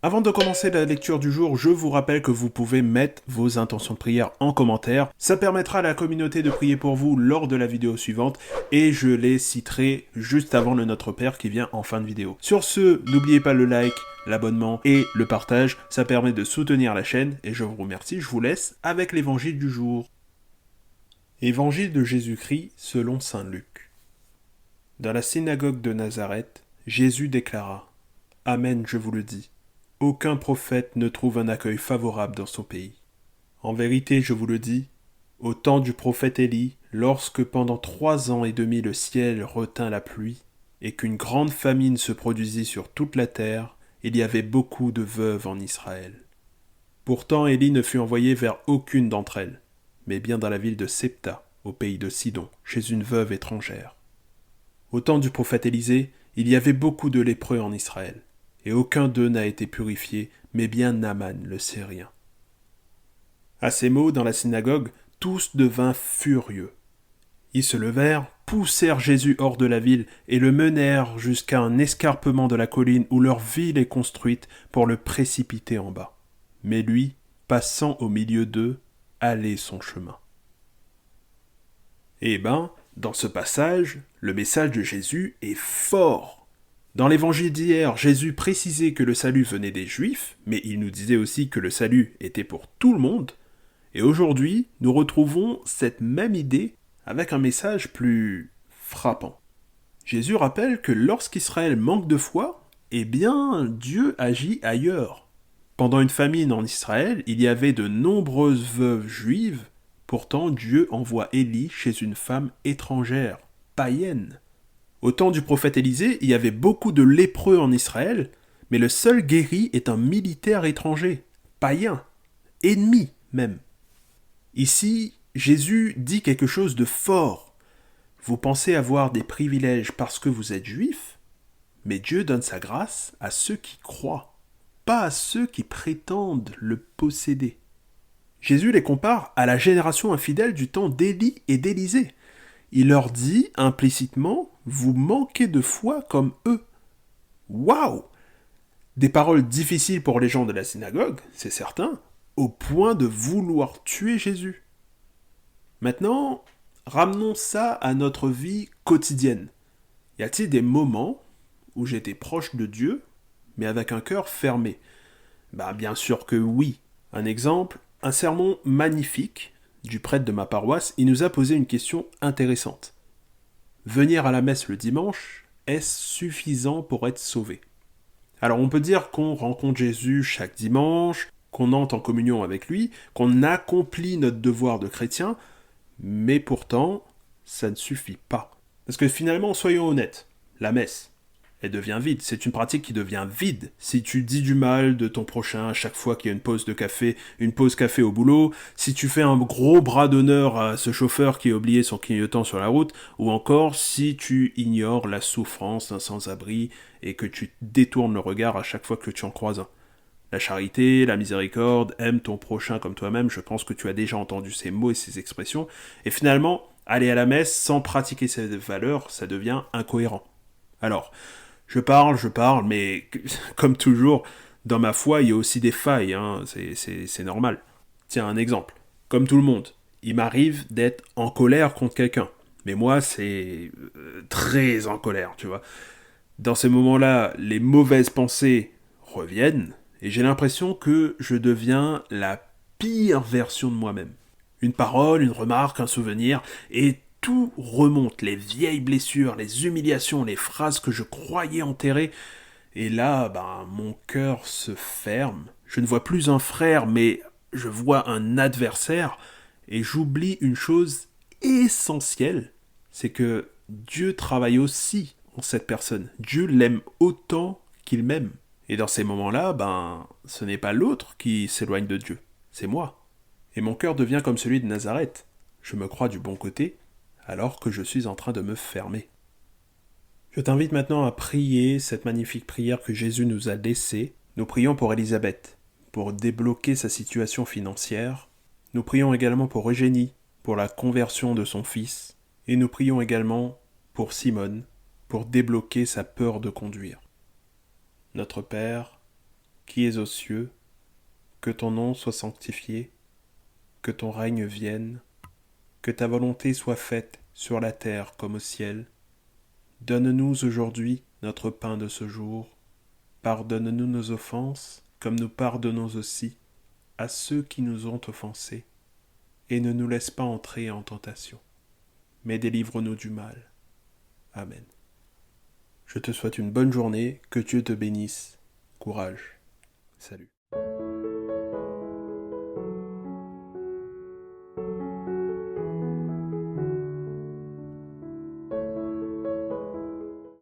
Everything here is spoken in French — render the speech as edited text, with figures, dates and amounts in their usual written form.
Avant de commencer la lecture du jour, je vous rappelle que vous pouvez mettre vos intentions de prière en commentaire. Ça permettra à la communauté de prier pour vous lors de la vidéo suivante et je les citerai juste avant le Notre Père qui vient en fin de vidéo. Sur ce, n'oubliez pas le like, l'abonnement et le partage. Ça permet de soutenir la chaîne et je vous remercie. Je vous laisse avec l'évangile du jour. Évangile de Jésus-Christ selon saint Luc. Dans la synagogue de Nazareth, Jésus déclara « Amen, je vous le dis. Aucun prophète ne trouve un accueil favorable dans son pays. En vérité, je vous le dis, au temps du prophète Élie, lorsque pendant 3 ans et demi le ciel retint la pluie, et qu'une grande famine se produisit sur toute la terre, il y avait beaucoup de veuves en Israël. Pourtant Élie ne fut envoyé vers aucune d'entre elles, mais bien dans la ville de Septa, au pays de Sidon, chez une veuve étrangère. Au temps du prophète Élisée, il y avait beaucoup de lépreux en Israël, et aucun d'eux n'a été purifié, mais bien Naaman le Syrien. À ces mots, dans la synagogue, tous devinrent furieux. Ils se levèrent, poussèrent Jésus hors de la ville et le menèrent jusqu'à un escarpement de la colline où leur ville est construite pour le précipiter en bas. Mais lui, passant au milieu d'eux, allait son chemin. Eh ben, dans ce passage, le message de Jésus est fort. Dans l'évangile d'hier, Jésus précisait que le salut venait des Juifs, mais il nous disait aussi que le salut était pour tout le monde. Et aujourd'hui, nous retrouvons cette même idée avec un message plus frappant. Jésus rappelle que lorsqu'Israël manque de foi, eh bien, Dieu agit ailleurs. Pendant une famine en Israël, il y avait de nombreuses veuves juives, pourtant Dieu envoie Élie chez une femme étrangère, païenne. Au temps du prophète Élisée, il y avait beaucoup de lépreux en Israël, mais le seul guéri est un militaire étranger, païen, ennemi même. Ici, Jésus dit quelque chose de fort. Vous pensez avoir des privilèges parce que vous êtes juif, mais Dieu donne sa grâce à ceux qui croient, pas à ceux qui prétendent le posséder. Jésus les compare à la génération infidèle du temps d'Élie et d'Élisée. Il leur dit implicitement « Vous manquez de foi comme eux ». Waouh! Des paroles difficiles pour les gens de la synagogue, c'est certain, au point de vouloir tuer Jésus. Maintenant, ramenons ça à notre vie quotidienne. Y a-t-il des moments où j'étais proche de Dieu, mais avec un cœur fermé? Bien sûr que oui. Un exemple, un sermon magnifique du prêtre de ma paroisse, il nous a posé une question intéressante. Venir à la messe le dimanche, est-ce suffisant pour être sauvé? Alors on peut dire qu'on rencontre Jésus chaque dimanche, qu'on entre en communion avec lui, qu'on accomplit notre devoir de chrétien, mais pourtant, ça ne suffit pas. Parce que finalement, soyons honnêtes, la messe, elle devient vide. C'est une pratique qui devient vide. Si tu dis du mal de ton prochain à chaque fois qu'il y a une pause café au boulot, si tu fais un gros bras d'honneur à ce chauffeur qui a oublié son clignotant sur la route, ou encore si tu ignores la souffrance d'un sans-abri et que tu détournes le regard à chaque fois que tu en croises un. La charité, la miséricorde, aime ton prochain comme toi-même, je pense que tu as déjà entendu ces mots et ces expressions, et finalement, aller à la messe sans pratiquer ces valeurs, ça devient incohérent. Alors, je parle, mais comme toujours, dans ma foi, il y a aussi des failles, c'est normal. Tiens, un exemple. Comme tout le monde, il m'arrive d'être en colère contre quelqu'un. Mais moi, c'est très en colère, tu vois. Dans ces moments-là, les mauvaises pensées reviennent, et j'ai l'impression que je deviens la pire version de moi-même. Une parole, une remarque, un souvenir, et tout remonte, les vieilles blessures, les humiliations, les phrases que je croyais enterrées. Et là, mon cœur se ferme. Je ne vois plus un frère, mais je vois un adversaire. Et j'oublie une chose essentielle, c'est que Dieu travaille aussi en cette personne. Dieu l'aime autant qu'il m'aime. Et dans ces moments-là, ce n'est pas l'autre qui s'éloigne de Dieu, c'est moi. Et mon cœur devient comme celui de Nazareth. Je me crois du bon côté, alors que je suis en train de me fermer. Je t'invite maintenant à prier cette magnifique prière que Jésus nous a laissée. Nous prions pour Élisabeth, pour débloquer sa situation financière. Nous prions également pour Eugénie, pour la conversion de son fils. Et nous prions également pour Simone, pour débloquer sa peur de conduire. Notre Père, qui es aux cieux, que ton nom soit sanctifié, que ton règne vienne, que ta volonté soit faite sur la terre comme au ciel. Donne-nous aujourd'hui notre pain de ce jour. Pardonne-nous nos offenses, comme nous pardonnons aussi à ceux qui nous ont offensés. Et ne nous laisse pas entrer en tentation, mais délivre-nous du mal. Amen. Je te souhaite une bonne journée, que Dieu te bénisse. Courage. Salut.